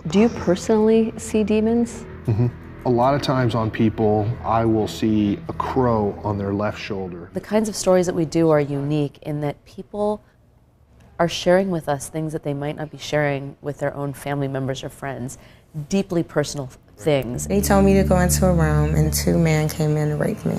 Do you personally see demons? A lot of times on people, I will see a crow on their left shoulder. The kinds of stories that we do are unique in that people are sharing with us things that they might not be sharing with their own family members or friends, deeply personal things. They told me to go into a room and two men came in and raped me.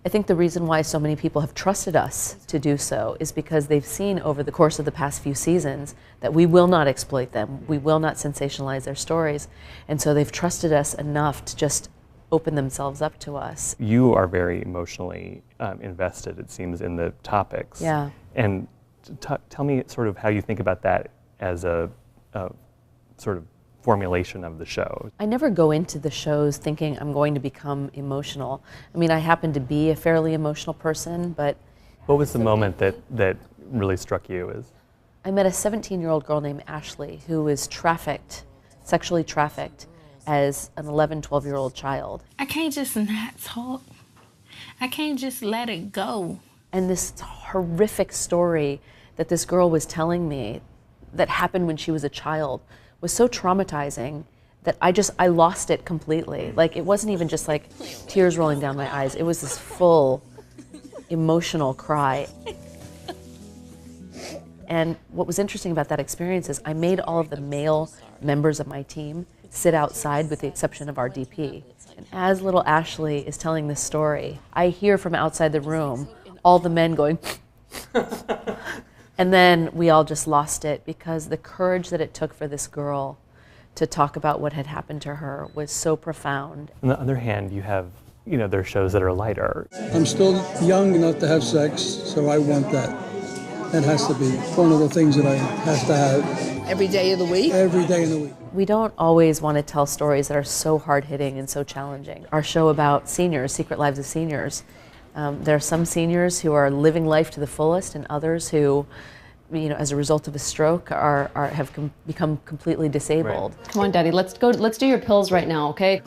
I think the reason why so many people have trusted us to do so is because they've seen over the course of the past few seasons that we will not exploit them, we will not sensationalize their stories, and so they've trusted us enough to just open themselves up to us. You are very emotionally invested, it seems, in the topics. Yeah. And tell me sort of how you think about that as a sort of formulation of the show. I never go into the shows thinking I'm going to become emotional. I mean, I happen to be a fairly emotional person, but... What was the moment that really struck you as? I met a 17-year-old girl named Ashley who was trafficked, sexually trafficked, as an 11, 12-year-old child. I can't just not talk. I can't just let it go. And this horrific story that this girl was telling me that happened when she was a child was so traumatizing that I lost it completely. Like, it wasn't even just like tears rolling down my eyes. It was this full emotional cry. And what was interesting about that experience is I made all of the male members of my team sit outside with the exception of our DP. And as little Ashley is telling this story, I hear from outside the room all the men going, and then we all just lost it because the courage that it took for this girl to talk about what had happened to her was so profound. On the other hand, you have, there are shows that are lighter. I'm still young enough to have sex, so I want that. That has to be one of the things that I have to have. Every day of the week? Every day of the week. We don't always want to tell stories that are so hard-hitting and so challenging. Our show about seniors, Secret Lives of Seniors, there are some seniors who are living life to the fullest and others who, as a result of a stroke have become completely disabled. Come on, Daddy, let's do your pills right now, okay?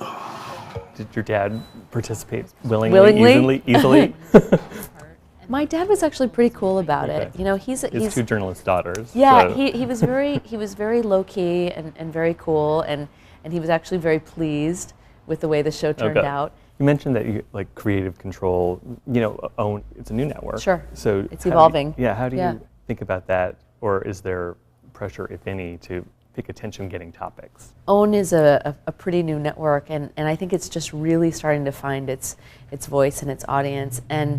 Did your dad participate willingly? Easily? My dad was actually pretty cool about it. He's two journalist daughters. Yeah, so. he was very low key and very cool, and he was actually very pleased with the way the show turned out. You mentioned that you creative control. It's a new network. Sure. So it's evolving. How do you think about that, or is there pressure, if any, to pick attention-getting topics? OWN is a pretty new network, and I think it's just really starting to find its voice and its audience, and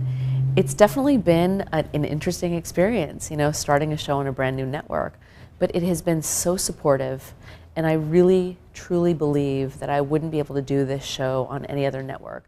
it's definitely been an interesting experience, starting a show on a brand new network. But it has been so supportive, and I really, truly believe that I wouldn't be able to do this show on any other network.